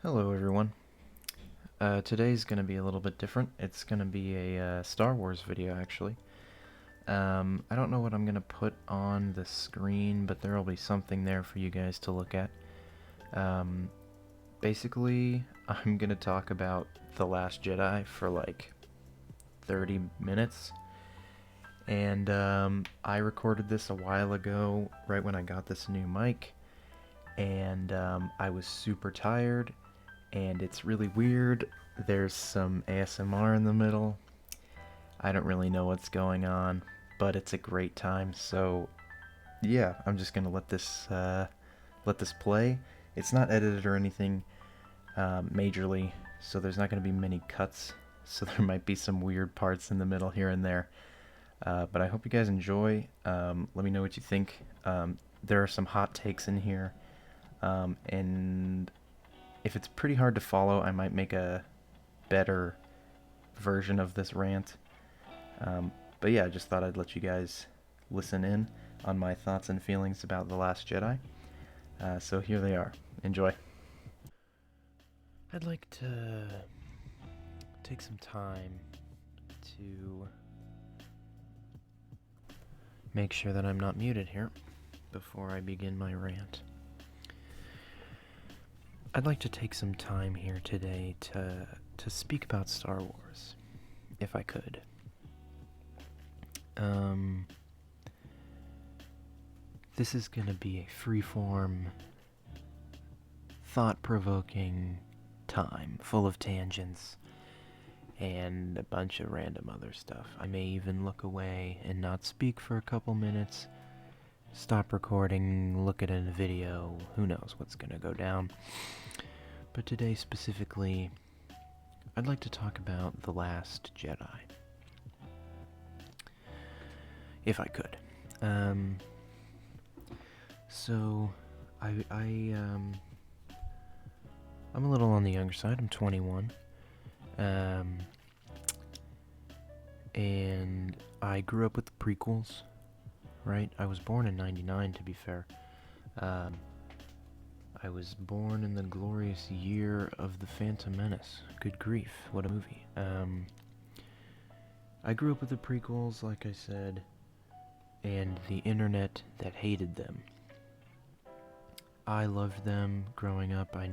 Hello, everyone. Today's going to be a little bit different. It's going to be a Star Wars video, actually. I don't know what I'm going to put on the screen, but there will be something there for you guys to look at. Um, Basically, I'm going to talk about The Last Jedi for like 30 minutes. And I recorded this a while ago, right when I got this new mic. And I was super tired, and it's really weird. There's some ASMR in the middle. I don't really know what's going on, but it's a great time. So yeah, I'm just gonna let this play. It's not edited or anything majorly, so there's not gonna be many cuts. So there might be some weird parts in the middle here and there. But I hope you guys enjoy. Let me know what you think. There are some hot takes in here, and if it's pretty hard to follow, I might make a better version of this rant. But yeah, I just thought I'd let you guys listen in on my thoughts and feelings about The Last Jedi. So here they are. Enjoy. I'd like to take some time to make sure that I'm not muted here before I begin my rant. I'd like to take some time here today to speak about Star Wars, if I could. This is gonna be a freeform, thought-provoking time, full of tangents, and a bunch of random other stuff. I may even look away and not speak for a couple minutes, stop recording, look at a video, who knows what's gonna go down. But today specifically, I'd like to talk about The Last Jedi. If I could. So, I'm a little on the younger side. I'm 21. And I grew up with the prequels, right? I was born in 99, to be fair. I was born in the glorious year of The Phantom Menace. Good grief, what a movie. I grew up with the prequels, like I said, and the internet that hated them. I loved them growing up. I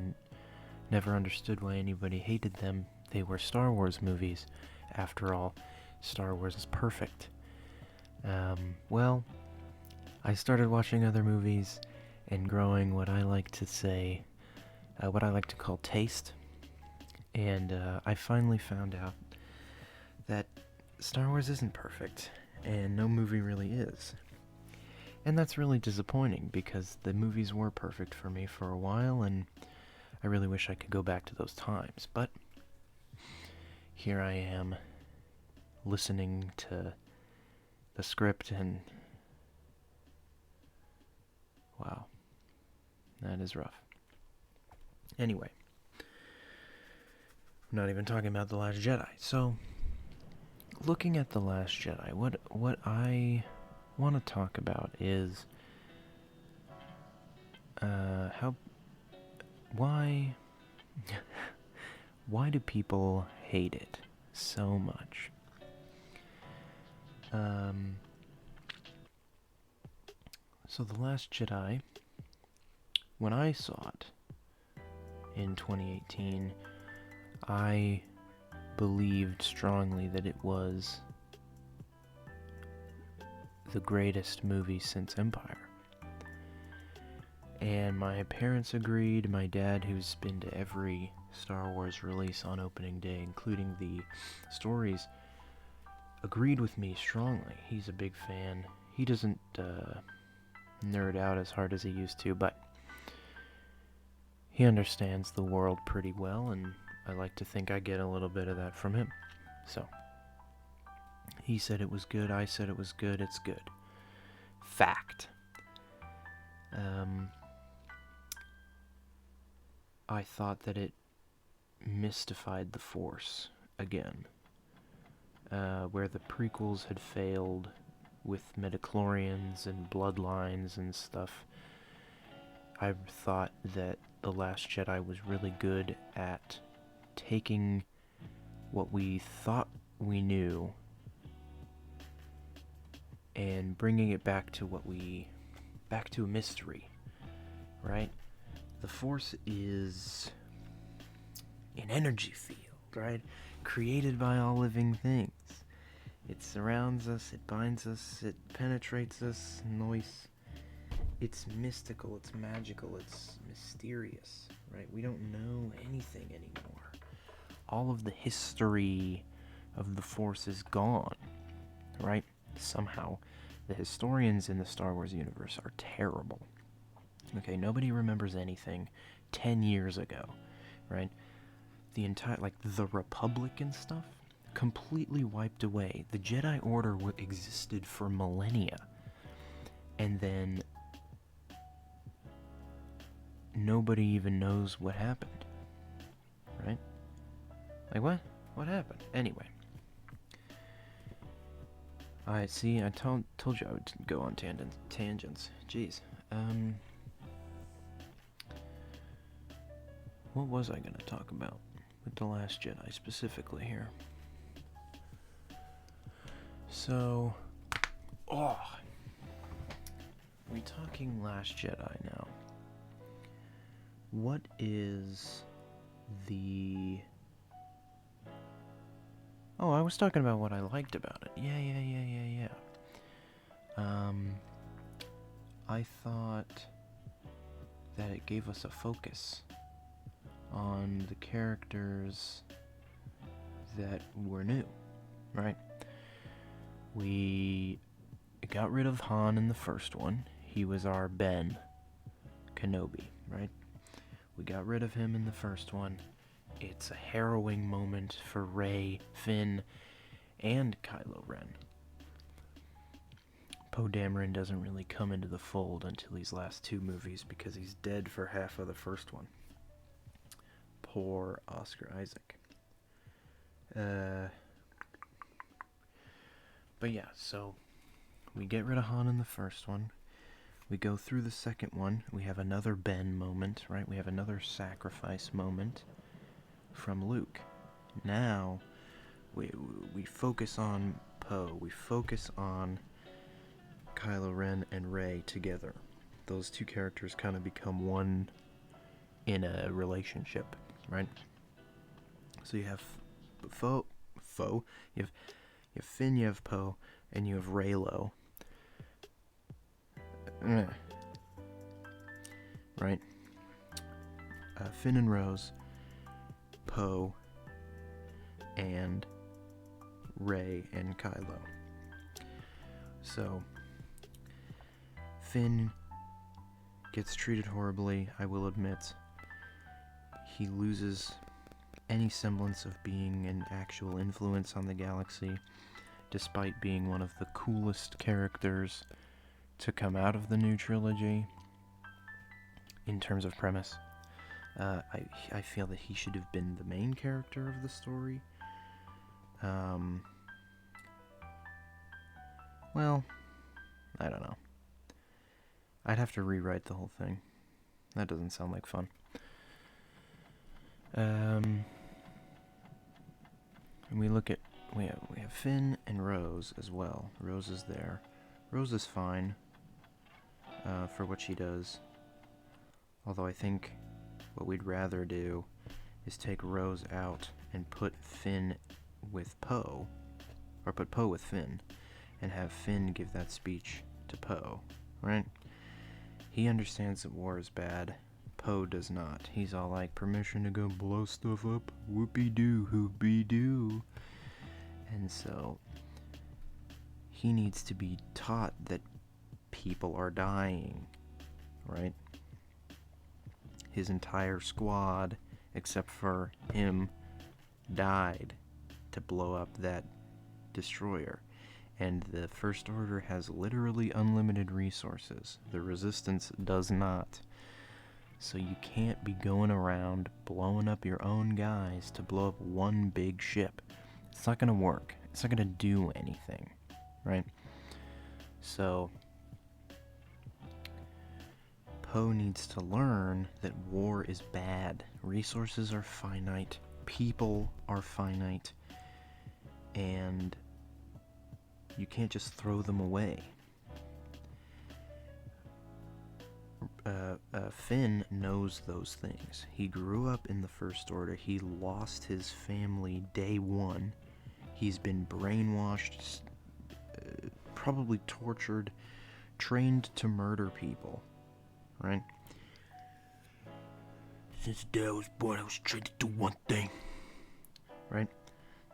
never understood why anybody hated them. They were Star Wars movies. After all, Star Wars is perfect. Well, I started watching other movies and growing what I like to say, what I like to call taste. And I finally found out that Star Wars isn't perfect, and no movie really is. And that's really disappointing, because the movies were perfect for me for a while, and I really wish I could go back to those times. But here I am, listening to the script, and wow, that is rough. Anyway, I'm not even talking about The Last Jedi. So, looking at The Last Jedi, what I want to talk about is why why do people hate it so much? So The Last Jedi, when I saw it in 2018, I believed strongly that it was the greatest movie since Empire. And my parents agreed. My dad, who's been to every Star Wars release on opening day, including the stories, agreed with me strongly. He's a big fan. He doesn't nerd out as hard as he used to, but he understands the world pretty well, and I like to think I get a little bit of that from him. So, he said it was good, I said it was good, it's good. Fact. I thought that it mystified the Force again. Where the prequels had failed with midichlorians and bloodlines and stuff, I thought that The Last Jedi was really good at taking what we thought we knew and bringing it back to a mystery, right? The Force is an energy field, right? Created by all living things. It surrounds us, it binds us, it penetrates us, noise. It's mystical, it's magical, it's mysterious, right? We don't know anything anymore. All of the history of the Force is gone, right? Somehow, the historians in the Star Wars universe are terrible. Okay, nobody remembers anything 10 years ago, right? The entire, like, the Republic and stuff, completely wiped away. The Jedi Order existed for millennia. And then nobody even knows what happened, right? Like, what? What happened? Anyway. I see, I told you I would go on tangents. Jeez. What was I going to talk about with The Last Jedi specifically here? So, we talking Last Jedi now. What is the... Oh, I was talking about what I liked about it. Yeah. I thought that it gave us a focus on the characters that were new, right? We got rid of Han in the first one. He was our Ben Kenobi, right? We got rid of him in the first one. It's a harrowing moment for Rey, Finn, and Kylo Ren. Poe Dameron doesn't really come into the fold until these last two movies because he's dead for half of the first one. Poor Oscar Isaac. But yeah, so we get rid of Han in the first one. We go through the second one. We have another Ben moment, right? We have another sacrifice moment from Luke. Now, we focus on Poe. We focus on Kylo Ren and Rey together. Those two characters kind of become one in a relationship, right? So you have you have Finn, you have Poe, and you have Reylo. Right? Finn and Rose, Poe, and Rey and Kylo. So, Finn gets treated horribly, I will admit. He loses any semblance of being an actual influence on the galaxy, despite being one of the coolest characters to come out of the new trilogy in terms of premise. I feel that he should have been the main character of the story. Well, I don't know. I'd have to rewrite the whole thing. That doesn't sound like fun. And we have Finn and Rose as well. Rose is there. Rose is fine for what she does. Although I think what we'd rather do is take Rose out and put Finn with Poe, or put Poe with Finn, and have Finn give that speech to Poe, right? He understands that war is bad. Poe does not. He's all like, permission to go blow stuff up? Whoopie-doo, hoopie-doo. And so, he needs to be taught that people are dying, right? His entire squad, except for him, died to blow up that destroyer. And the First Order has literally unlimited resources. The Resistance does not. So you can't be going around blowing up your own guys to blow up one big ship. It's not going to work. It's not going to do anything, right? So, Poe needs to learn that war is bad. Resources are finite. People are finite. And you can't just throw them away. Finn knows those things. He grew up in the First Order. He lost his family day one. He's been brainwashed, probably tortured, trained to murder people, right? Since the day I was born, I was trained to do one thing, right?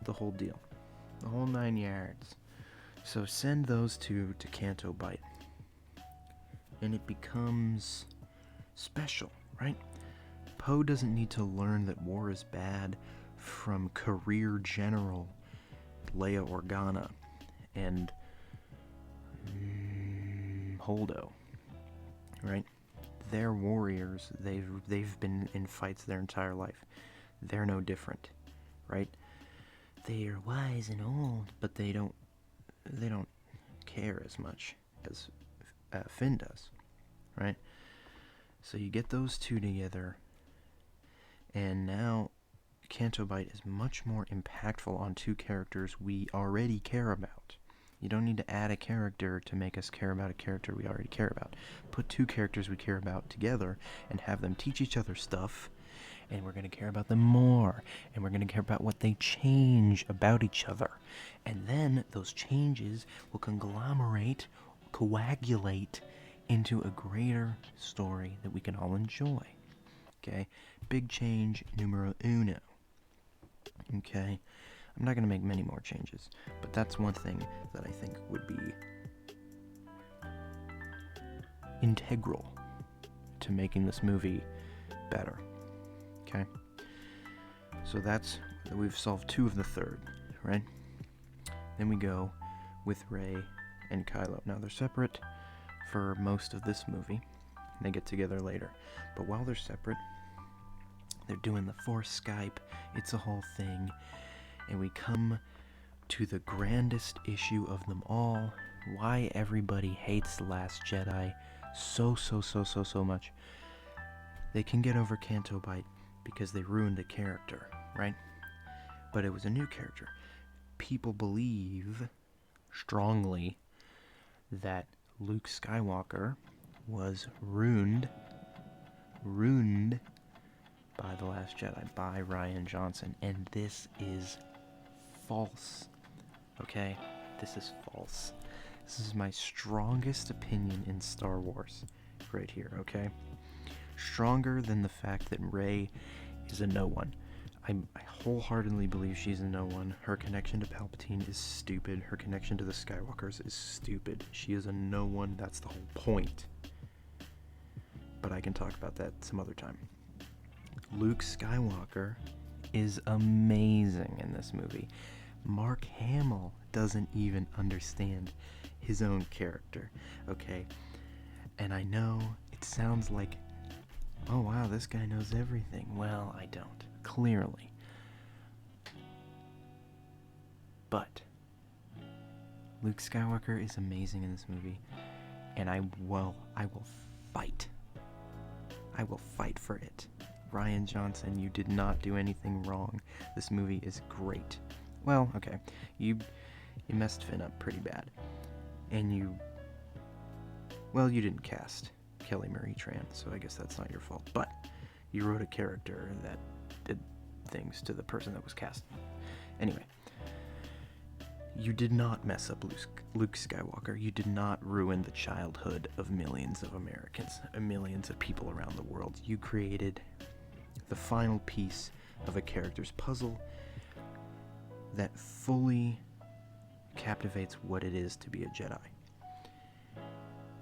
The whole deal. The whole 9 yards. So send those two to Canto Bight. And it becomes special, right? Poe doesn't need to learn that war is bad from career general Leia Organa and Holdo, right? They're warriors. They've been in fights their entire life. They're no different, right? They are wise and old, but they don't care as much as Finn does, right? So you get those two together, and now Canto Bight is much more impactful on two characters we already care about. You don't need to add a character to make us care about a character we already care about. Put two characters we care about together and have them teach each other stuff, and we're going to care about them more, and we're going to care about what they change about each other. And then those changes will coagulate into a greater story that we can all enjoy. Okay? Big change numero uno. Okay? I'm not going to make many more changes, but that's one thing that I think would be integral to making this movie better. Okay? So we've solved two of the third, right? Then we go with Rey and Kylo. Now they're separate for most of this movie. They get together later. But while they're separate, they're doing the Force Skype. It's a whole thing. And we come to the grandest issue of them all. Why everybody hates The Last Jedi so much. They can get over Canto Bight because they ruined a character, right? But it was a new character. People believe strongly that Luke Skywalker was ruined by The Last Jedi, by Rian Johnson, and this is false, okay? This is false. This is my strongest opinion in Star Wars, right here, okay? Stronger than the fact that Rey is a no-one. I wholeheartedly believe she's a no-one. Her connection to Palpatine is stupid. Her connection to the Skywalkers is stupid. She is a no-one. That's the whole point. But I can talk about that some other time. Luke Skywalker is amazing in this movie. Mark Hamill doesn't even understand his own character, okay? And I know it sounds like, oh wow, this guy knows everything. Well, I don't. Clearly. But Luke Skywalker is amazing in this movie, and I will fight. I will fight for it. Rian Johnson, you did not do anything wrong. This movie is great. Well, okay, you messed Finn up pretty bad, and you didn't cast Kelly Marie Tran, so I guess that's not your fault. But you wrote a character that did things to the person that was cast. Anyway, you did not mess up Luke Skywalker. You did not ruin the childhood of millions of Americans, millions of people around the world. You created the final piece of a character's puzzle that fully captivates what it is to be a Jedi.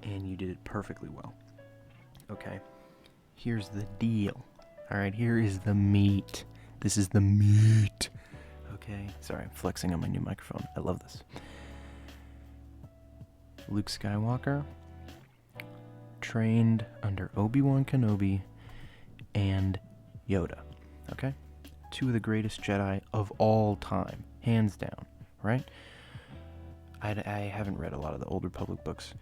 And you did it perfectly well. Okay, here's the deal. Alright, here is the meat. This is the meat. Okay, sorry, I'm flexing on my new microphone. I love this. Luke Skywalker trained under Obi-Wan Kenobi and Yoda. Okay? Two of the greatest Jedi of all time. Hands down. Right? I haven't read a lot of the Old Republic books.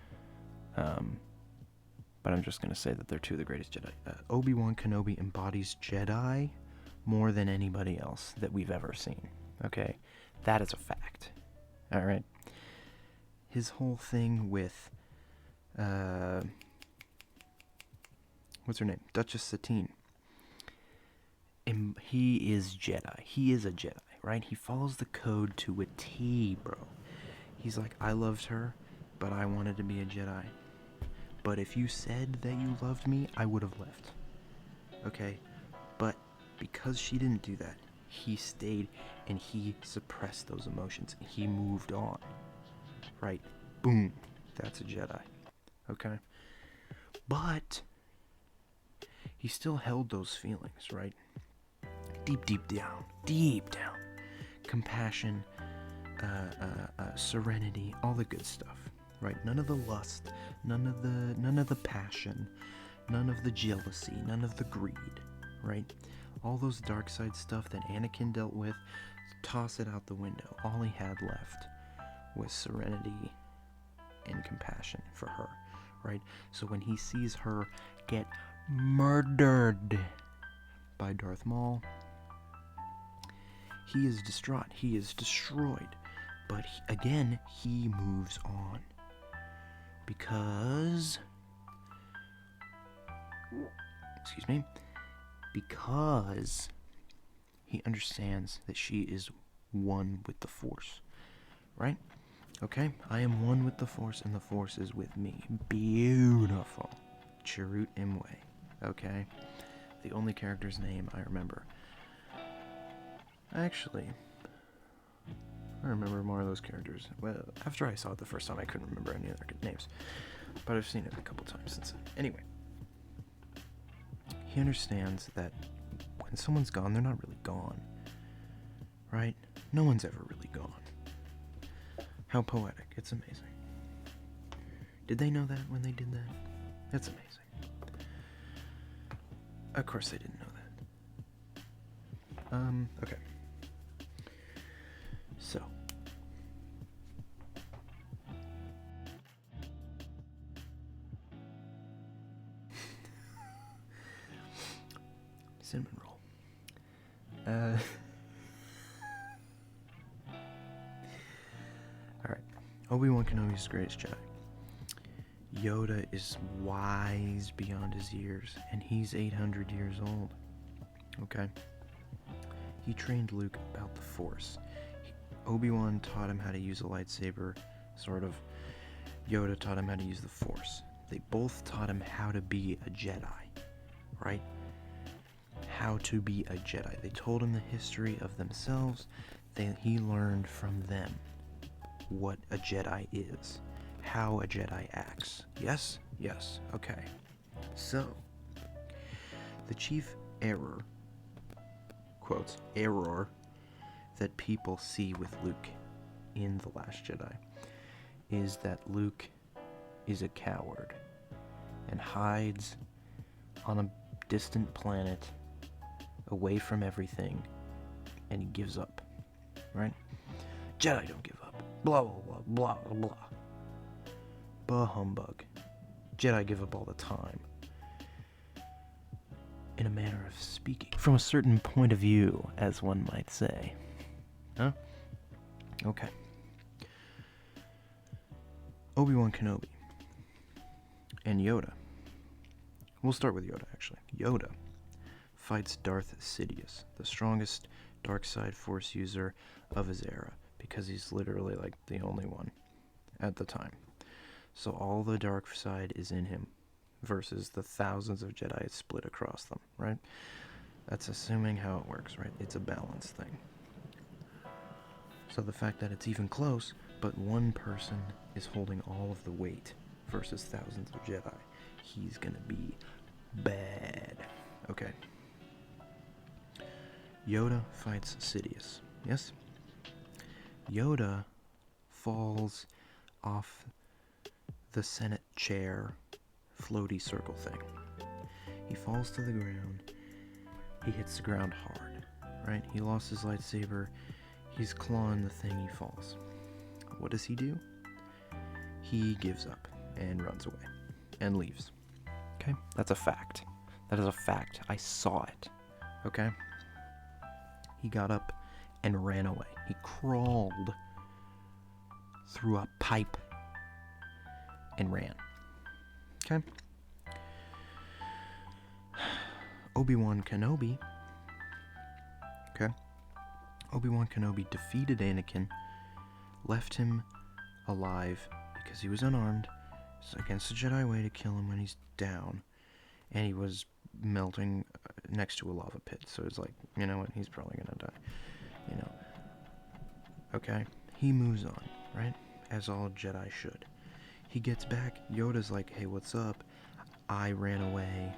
but I'm just going to say that they're two of the greatest Jedi. Obi-Wan Kenobi embodies Jedi more than anybody else that we've ever seen. Okay? That is a fact. Alright? His whole thing with, what's her name? Duchess Satine. He is Jedi. He is a Jedi, right? He follows the code to a T, bro. He's like, I loved her, but I wanted to be a Jedi. But if you said that you loved me, I would have left. Okay? But because she didn't do that, he stayed and he suppressed those emotions. He moved on. Right? Boom. That's a Jedi. Okay? But he still held those feelings, right? Deep down. Compassion, serenity, all the good stuff, right? None of the lust, none of the passion, none of the jealousy, none of the greed, right? All those dark side stuff that Anakin dealt with, toss it out the window. All he had left was serenity and compassion for her, right? So when he sees her get murdered by Darth Maul, he is distraught. He is destroyed. But again, he moves on. Because he understands that she is one with the Force. Right? Okay? I am one with the Force, and the Force is with me. Beautiful. Chirrut Imwe. Okay? The only character's name I remember. Actually, I remember more of those characters. Well, after I saw it the first time, I couldn't remember any of their names. But I've seen it a couple times since then. Anyway, he understands that when someone's gone, they're not really gone. Right? No one's ever really gone. How poetic. It's amazing. Did they know that when they did that? That's amazing. Of course they didn't know that. Okay. So. Cinnamon roll. Alright. Obi-Wan Kenobi's the greatest Jedi. Yoda is wise beyond his years, and he's 800 years old. Okay? He trained Luke about the Force. Obi-Wan taught him how to use a lightsaber, sort of. Yoda taught him how to use the Force. They both taught him how to be a Jedi, right? How to be a Jedi. They told him the history of themselves. He learned from them what a Jedi is, how a Jedi acts. Yes? Yes. Okay. So, the chief error, quotes, error, that people see with Luke in The Last Jedi is that Luke is a coward and hides on a distant planet away from everything, and he gives up, right? Jedi don't give up. Blah, blah, blah, blah, blah. Bah humbug. Jedi give up all the time. In a manner of speaking. From a certain point of view, as one might say. Huh? Okay. Obi-Wan Kenobi and Yoda. We'll start with Yoda, actually. Yoda fights Darth Sidious, the strongest dark side Force user of his era, because he's literally like the only one at the time. So all the dark side is in him versus the thousands of Jedi split across them, right? That's assuming how it works, right? It's a balance thing. So the fact that it's even close, but one person is holding all of the weight versus thousands of Jedi, he's gonna be bad. Okay. Yoda fights Sidious. Yes? Yoda falls off the Senate chair floaty circle thing. He falls to the ground. He hits the ground hard, right? He lost his lightsaber. He's clawing the thing, he falls. What does he do? He gives up and runs away and leaves. Okay? That's a fact. That is a fact. I saw it. Okay? He got up and ran away. He crawled through a pipe and ran. Okay? Obi-Wan Kenobi. Okay? Obi-Wan Kenobi defeated Anakin, left him alive because he was unarmed. It's against the Jedi way to kill him when he's down. And he was melting next to a lava pit. So it's like, you know what? He's probably gonna die. You know. Okay? He moves on, right? As all Jedi should. He gets back. Yoda's like, hey, what's up? I ran away.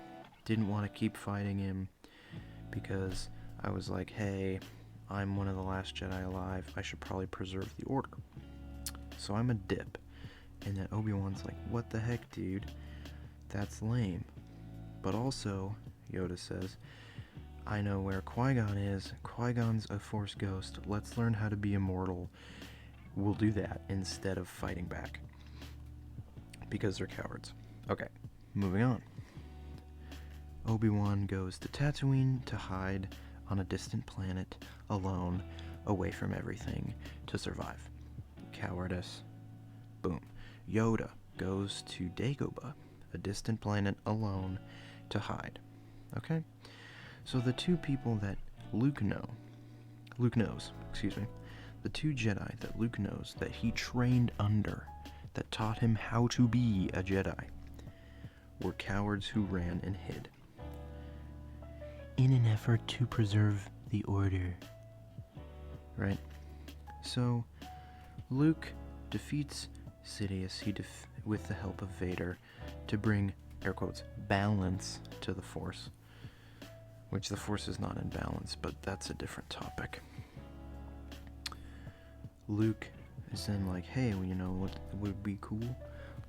Didn't want to keep fighting him because I was like, hey, I'm one of the last Jedi alive. I should probably preserve the order. So I'm a dip. And then Obi-Wan's like, what the heck, dude? That's lame. But also, Yoda says, I know where Qui-Gon is. Qui-Gon's a Force ghost. Let's learn how to be immortal. We'll do that instead of fighting back. Because they're cowards. Okay, moving on. Obi-Wan goes to Tatooine to hide on a distant planet, alone, away from everything, to survive. Cowardice. Boom. Yoda goes to Dagobah, a distant planet, alone, to hide. Okay? So the two people that Luke knows, the two Jedi that Luke knows that he trained under, that taught him how to be a Jedi, were cowards who ran and hid. In an effort to preserve the order. Right? So, Luke defeats Sidious with the help of Vader to bring, air quotes, balance to the Force. Which the Force is not in balance, but that's a different topic. Luke is then like, hey, well, you know what would be cool?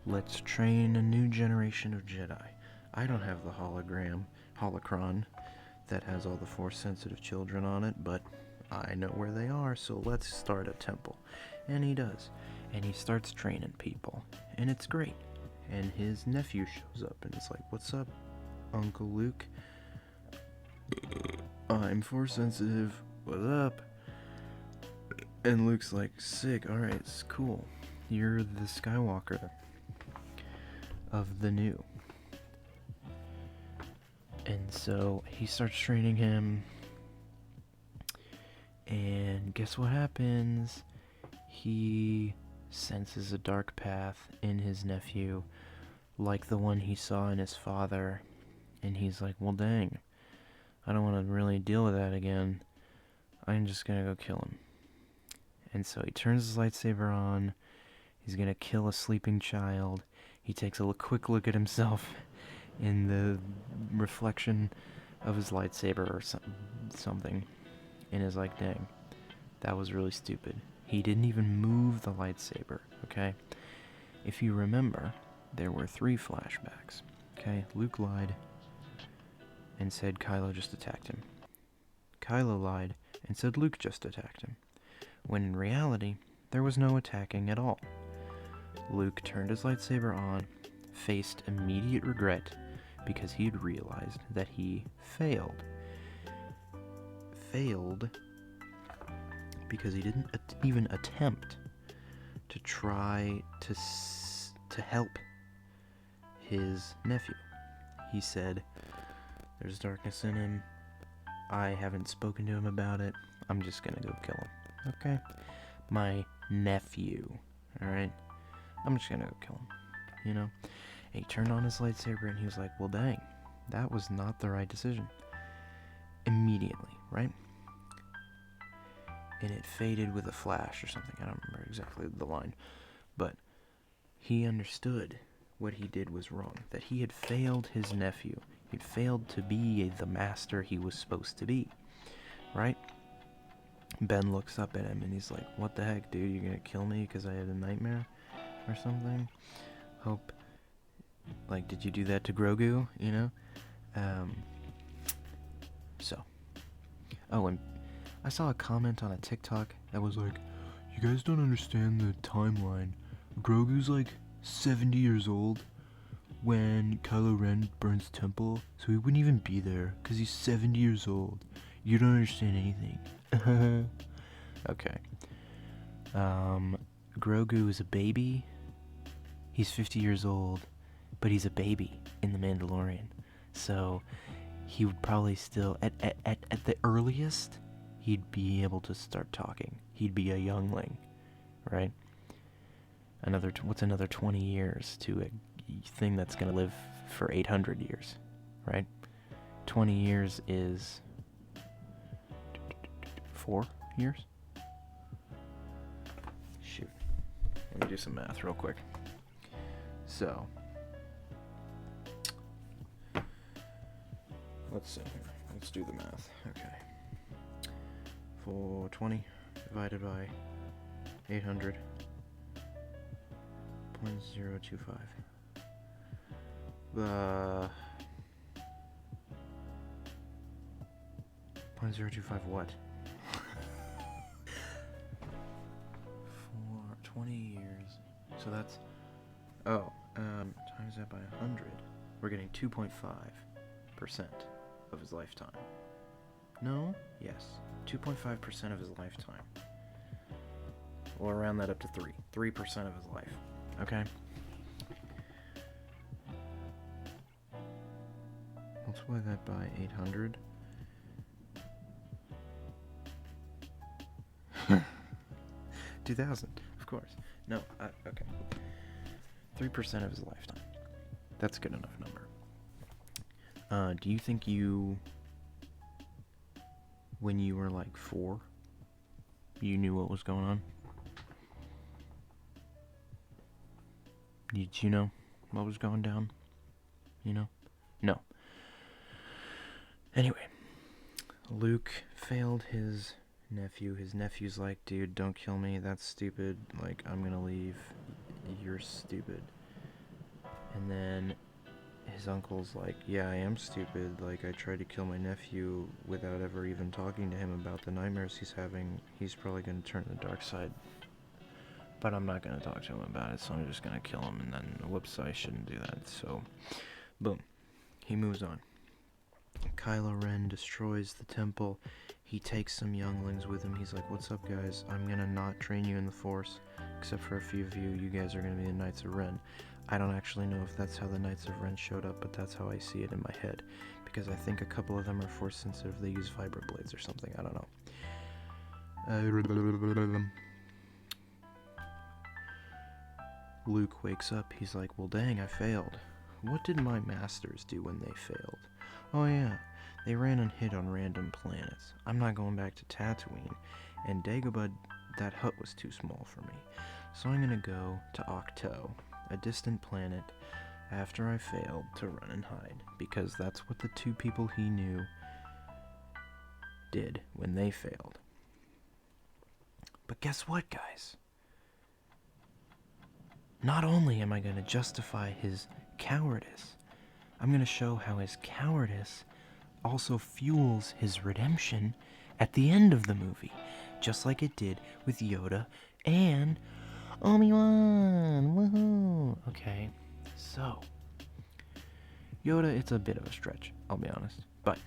Let's train a new generation of Jedi. I don't have the holocron that has all the Force-sensitive children on it, but I know where they are, so let's start a temple. And he does. And he starts training people. And it's great. And his nephew shows up and is like, what's up, Uncle Luke? I'm Force-sensitive. What's up? And Luke's like, sick, alright, it's cool. You're the Skywalker of the new. And so he starts training him, and guess what happens? He senses a dark path in his nephew, like the one he saw in his father, and he's like, well dang, I don't want to really deal with that again. I'm just gonna go kill him. And so he turns his lightsaber on, he's gonna kill a sleeping child, he takes a quick look at himself in the reflection of his lightsaber or something, and is like, dang, that was really stupid. He didn't even move the lightsaber, okay? If you remember, there were 3 flashbacks, okay? Luke lied and said Kylo just attacked him. Kylo lied and said Luke just attacked him, when in reality, there was no attacking at all. Luke turned his lightsaber on, faced immediate regret, because he had realized that he failed. Failed because he didn't even attempt to try to help his nephew. He said, there's darkness in him. I haven't spoken to him about it. I'm just gonna go kill him. Okay? My nephew. Alright? I'm just gonna go kill him. You know? And he turned on his lightsaber and he was like, well dang, that was not the right decision. Immediately, right? And it faded with a flash or something. I don't remember exactly the line. But he understood what he did was wrong. That he had failed his nephew. He'd failed to be the master he was supposed to be. Right? Ben looks up at him and he's like, what the heck, dude? You're gonna kill me because I had a nightmare or something? Hope, like, did you do that to Grogu? You know? Oh, and I saw a comment on a TikTok that was like, you guys don't understand the timeline. Grogu's like 70 years old. when Kylo Ren burns temple, so he wouldn't even be there, because he's 70 years old. You don't understand anything. Okay. Grogu is a baby. He's 50 years old, but he's a baby in The Mandalorian. So he would probably still, at the earliest, he'd be able to start talking. He'd be a youngling, right? What's another 20 years to a thing that's going to live for 800 years, right? 20 years is 4 years? Shoot. Let me do some math real quick. So, let's see here. Let's do the math. Okay. 420 divided by 800. 0.025. 0.025 what? For 20 years. So that's... Oh, times that by 100. We're getting 2.5% of his lifetime. No? Yes. 2.5% of his lifetime. We'll round that up to 3. 3% of his life. Okay? Multiply that by 800. $2,000, of course. No, okay. 3% of his lifetime. That's a good enough number. Do you think when you were like 4, you knew what was going on? Did you know what was going down? You know? No. Anyway, Luke failed his nephew. His nephew's like, dude, don't kill me. That's stupid. Like, I'm gonna leave. You're stupid. And then his uncle's like, yeah, I am stupid. Like, I tried to kill my nephew without ever even talking to him about the nightmares he's having. He's probably gonna turn to the dark side. But I'm not gonna talk to him about it, so I'm just gonna kill him. And then, whoops, I shouldn't do that. So, boom. He moves on. Kylo Ren destroys the temple. He takes some younglings with him. He's like, what's up, guys? I'm gonna not train you in the Force, except for a few of you. You guys are gonna be the Knights of Ren. I don't actually know if that's how the Knights of Ren showed up, but that's how I see it in my head. Because I think a couple of them are Force sensitive. They use vibra blades or something. I don't know. Luke wakes up. He's like, well, dang, I failed. What did my masters do when they failed? Oh yeah, they ran and hid on random planets. I'm not going back to Tatooine, and Dagobah, that hut was too small for me. So I'm gonna go to Octo, a distant planet, after I failed to run and hide, because that's what the 2 people he knew did when they failed. But guess what, guys? Not only am I gonna justify his cowardice, I'm going to show how his cowardice also fuels his redemption at the end of the movie, just like it did with Yoda and Obi-Wan. Woohoo! Okay, so Yoda, it's a bit of a stretch, I'll be honest, but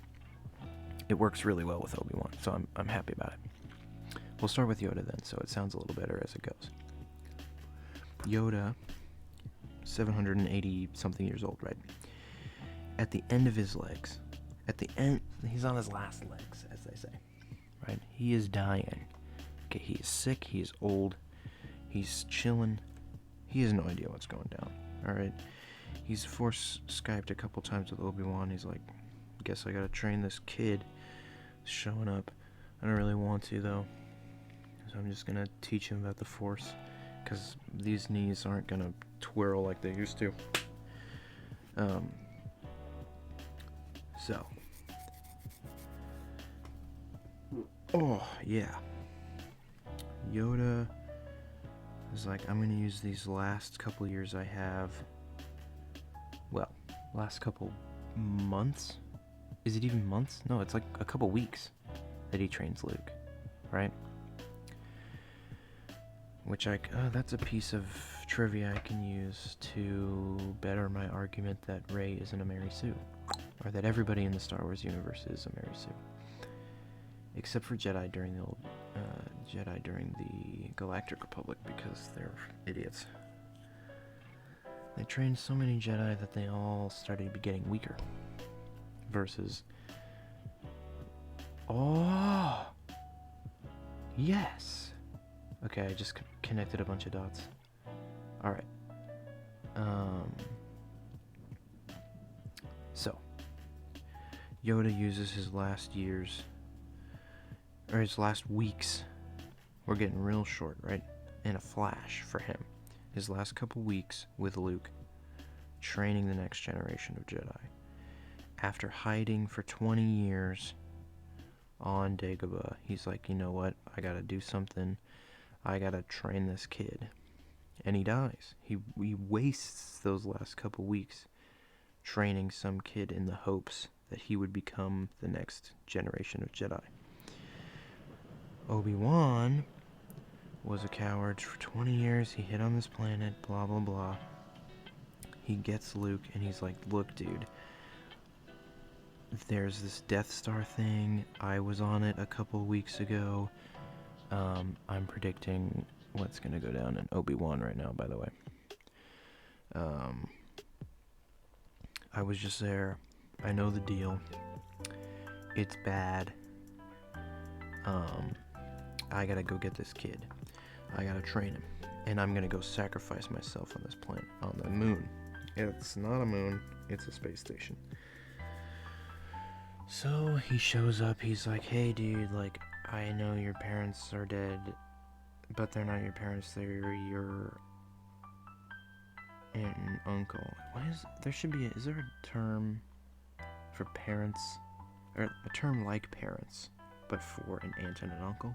it works really well with Obi-Wan, so I'm happy about it. We'll start with Yoda then, so it sounds a little better as it goes. Yoda, 780 something years old, right? At the end of his legs, he's on his last legs, as they say, right? He is dying. Okay, he is sick, he is old, he's chilling, he has no idea what's going down, alright? He's Force Skyped a couple times with Obi-Wan. He's like, guess I gotta train this kid showing up. I don't really want to, though, so I'm just gonna teach him about the Force, because these knees aren't gonna twirl like they used to. So, oh yeah, Yoda is like, I'm gonna use these last couple years I have, well, last couple months? Is it even months? No, it's like a couple weeks that he trains Luke, right? that's a piece of trivia I can use to better my argument that Rey isn't a Mary Sue. Or that everybody in the Star Wars universe is a Mary Sue. Except for Jedi during the Galactic Republic, because they're idiots. They trained so many Jedi that they all started getting weaker. Versus... Oh! Yes! Okay, I just connected a bunch of dots. Alright. So. Yoda uses his last years... or his last weeks. We're getting real short, right? In a flash for him. His last couple weeks with Luke, training the next generation of Jedi. After hiding for 20 years on Dagobah, he's like, you know what? I gotta do something. I gotta train this kid. And he dies. He wastes those last couple weeks training some kid in the hopes that he would become the next generation of Jedi. Obi-Wan was a coward for 20 years. He hid on this planet, blah, blah, blah. He gets Luke, and he's like, look, dude, there's this Death Star thing. I was on it a couple weeks ago. I'm predicting what's going to go down in Obi-Wan right now, by the way. I was just there. I know the deal. It's bad. I gotta go get this kid. I gotta train him. And I'm gonna go sacrifice myself on this planet, on the moon. It's not a moon, it's a space station. So he shows up, he's like, hey dude, like, I know your parents are dead, but they're not your parents, they're your aunt and uncle. Is there a term for parents, or a term like parents, but for an aunt and an uncle?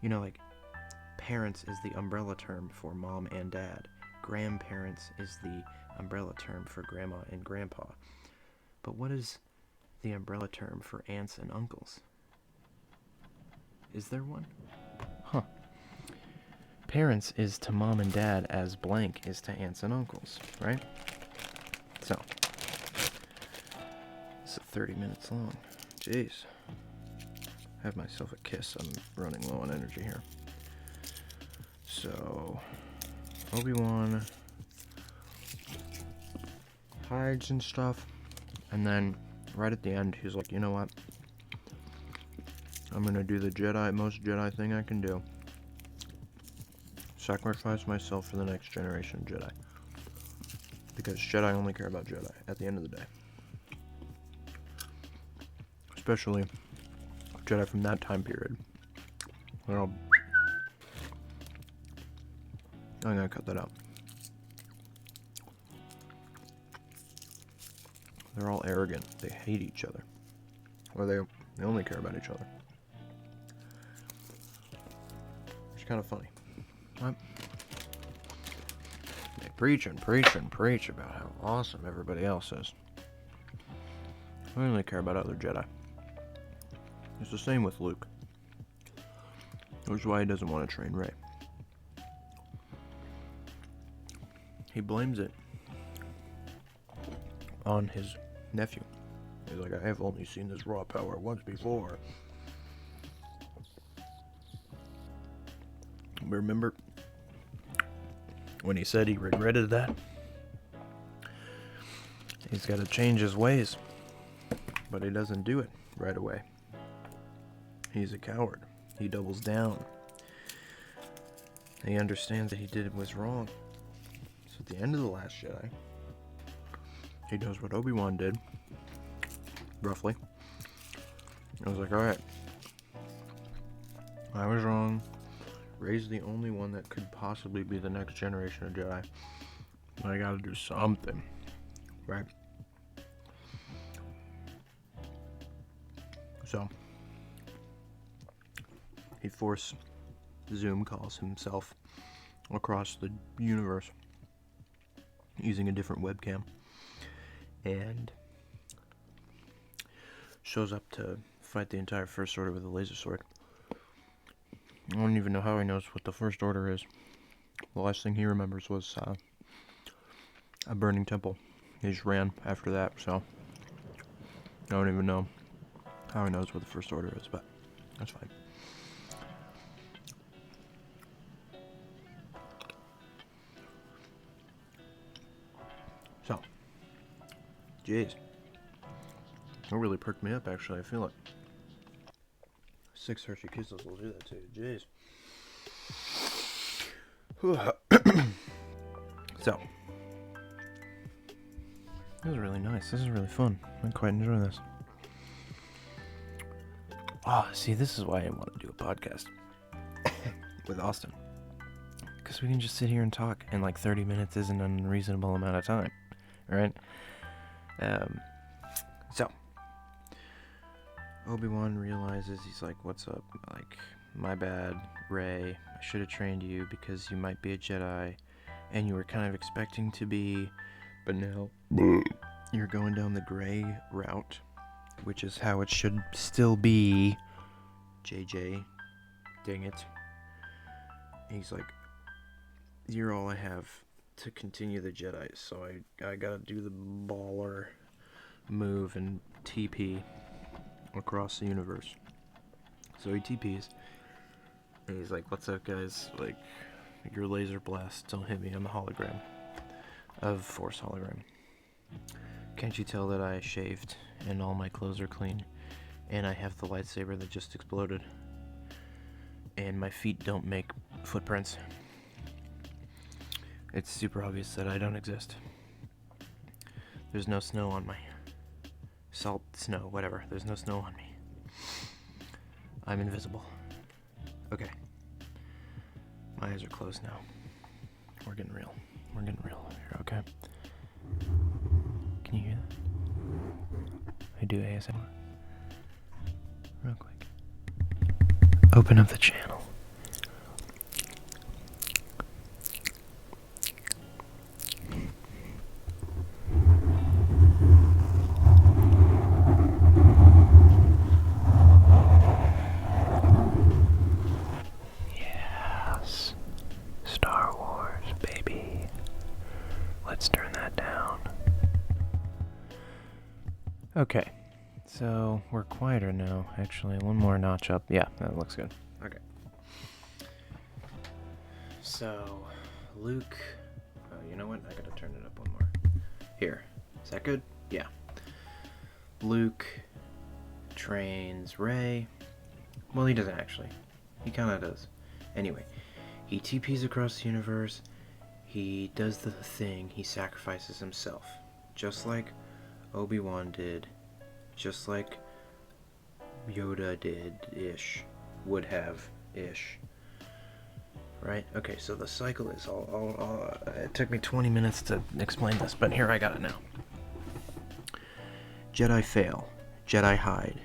You know, like, parents is the umbrella term for mom and dad. Grandparents is the umbrella term for grandma and grandpa. But what is the umbrella term for aunts and uncles? Is there one? Huh. Parents is to mom and dad as blank is to aunts and uncles, right? So, this is 30 minutes long. Jeez. Have myself a kiss. I'm running low on energy here. So, Obi-Wan hides and stuff, and then right at the end, he's like, you know what? I'm gonna do the most Jedi thing I can do. Sacrifice myself for the next generation of Jedi. Because Jedi only care about Jedi at the end of the day. Especially Jedi from that time period. Well, I'm gonna cut that out. They're all arrogant. They hate each other. Or they only care about each other. It's kind of funny. Right? They preach and preach and preach about how awesome everybody else is. They only care about other Jedi. It's the same with Luke. Which is why he doesn't want to train Rey. He blames it on his nephew. He's like, I have only seen this raw power once before. Remember when he said he regretted that? He's got to change his ways. But he doesn't do it right away. He's a coward. He doubles down. He understands that he did was wrong. So at the end of The Last Jedi, he does what Obi-Wan did, roughly. I was like, alright, I was wrong. Rey's the only one that could possibly be the next generation of Jedi. I gotta do something, right? So, he force Zoom calls himself across the universe using a different webcam and shows up to fight the entire First Order with a laser sword. I don't even know how he knows what the First Order is. The last thing he remembers was a burning temple. He just ran after that, so I don't even know how he knows what the First Order is, but that's fine. So, jeez. That really perked me up, actually. I feel it. 6 Hershey Kisses will do that to you. Jeez. So, this is really nice. This is really fun. I quite enjoy this. Oh, see, this is why I want to do a podcast with Austin. Because we can just sit here and talk, and like 30 minutes isn't an unreasonable amount of time, right? So, Obi-Wan realizes, he's like, what's up? Like, my bad, Rey. I should have trained you because you might be a Jedi, and you were kind of expecting to be, but now you're going down the gray route, which is how it should still be. JJ, dang it. He's like, you're all I have to continue the Jedi, so I gotta do the baller move and TP across the universe. So he TPs, and he's like, what's up, guys? Like, your laser blast don't hit me. I'm a hologram of Force hologram. Can't you tell that I shaved and all my clothes are clean, and I have the lightsaber that just exploded, and my feet don't make footprints? It's super obvious that I don't exist. There's no snow on my salt, snow, whatever. There's no snow on me. I'm invisible. Okay. My eyes are closed now. We're getting real. We're getting real here, okay? Can you hear that? I do ASMR. Real quick. Open up the channel. Yes. Star Wars, baby. Let's turn that down. Okay. So, we're quieter now, actually. One more notch up. Yeah, that looks good. Okay. So, Luke... Oh, you know what? I gotta turn it up one more. Here. Is that good? Yeah. Luke trains Rey. Well, he doesn't actually. He kinda does. Anyway, he TPs across the universe. He does the thing. He sacrifices himself. Just like Obi-Wan did. Just like Yoda did-ish. Would have-ish. Right? Okay, so the cycle is it took me 20 minutes to explain this, but here I got it now. Jedi fail. Jedi hide.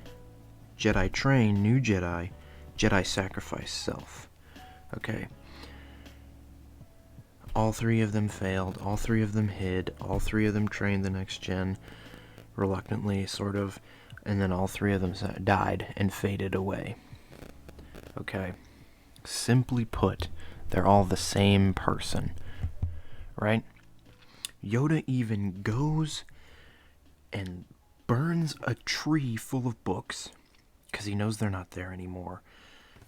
Jedi train new Jedi. Jedi sacrifice self. Okay. All 3 of them failed. All 3 of them hid. All 3 of them trained the next gen. Reluctantly, sort of, and then all 3 of them died and faded away. Okay. Simply put, they're all the same person, right? Yoda even goes and burns a tree full of books because he knows they're not there anymore.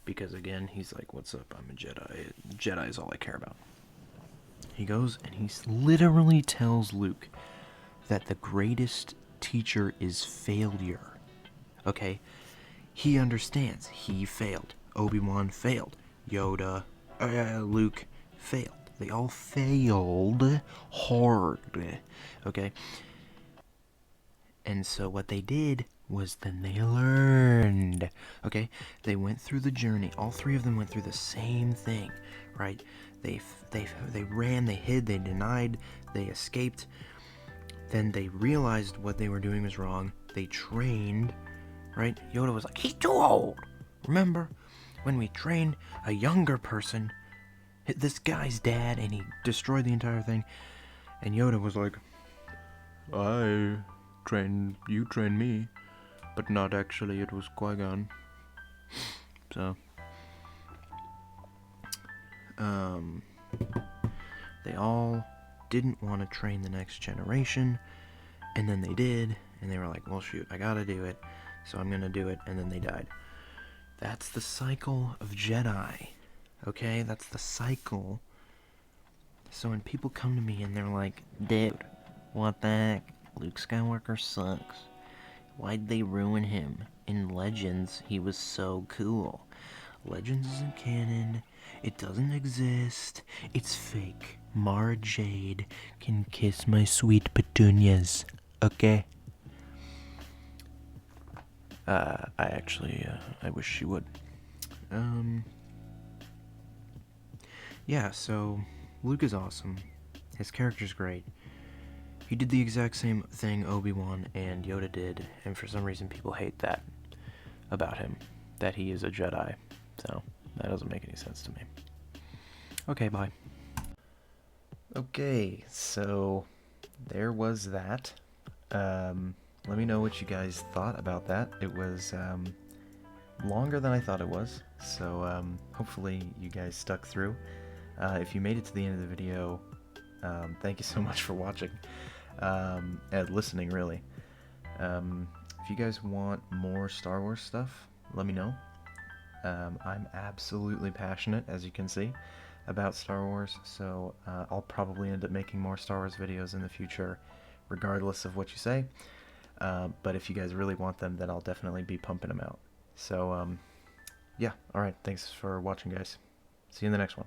Because again, he's like, what's up? I'm a Jedi. Jedi is all I care about. He goes and he literally tells Luke that the greatest teacher is failure. Okay? He understands. He failed. Obi-Wan failed. Yoda, Luke failed. They all failed hard. Okay? And so what they did was then they learned. Okay? They went through the journey. All 3 of them went through the same thing, right? They ran, they hid, they denied, they escaped. Then they realized what they were doing was wrong. They trained, right? Yoda was like, he's too old. Remember when we trained a younger person, hit this guy's dad, and he destroyed the entire thing? And Yoda was like, you trained me, but not actually, it was Qui-Gon. So, Um, they all didn't want to train the next generation, and then they did, and they were like, well, shoot, I gotta do it, so I'm gonna do it, and then they died. That's the cycle of Jedi, okay? That's the cycle. So when people come to me and they're like, dude, what the heck? Luke Skywalker sucks. Why'd they ruin him? In Legends, he was so cool. Legends isn't canon. It doesn't exist. It's fake. Mara Jade can kiss my sweet petunias. Okay? I wish she would. Yeah, so Luke is awesome. His character's great. He did the exact same thing Obi-Wan and Yoda did, and for some reason people hate that about him, that he is a Jedi. So, that doesn't make any sense to me. Okay, bye. Okay, so there was that. Let me know what you guys thought about that. It was longer than I thought it was, so hopefully you guys stuck through. If you made it to the end of the video, thank you so much for watching, and listening, really. If you guys want more Star Wars stuff, let me know. I'm absolutely passionate, as you can see, about Star Wars, so I'll probably end up making more Star Wars videos in the future, regardless of what you say. But if you guys really want them, then I'll definitely be pumping them out. So, yeah, alright, thanks for watching, guys. See you in the next one.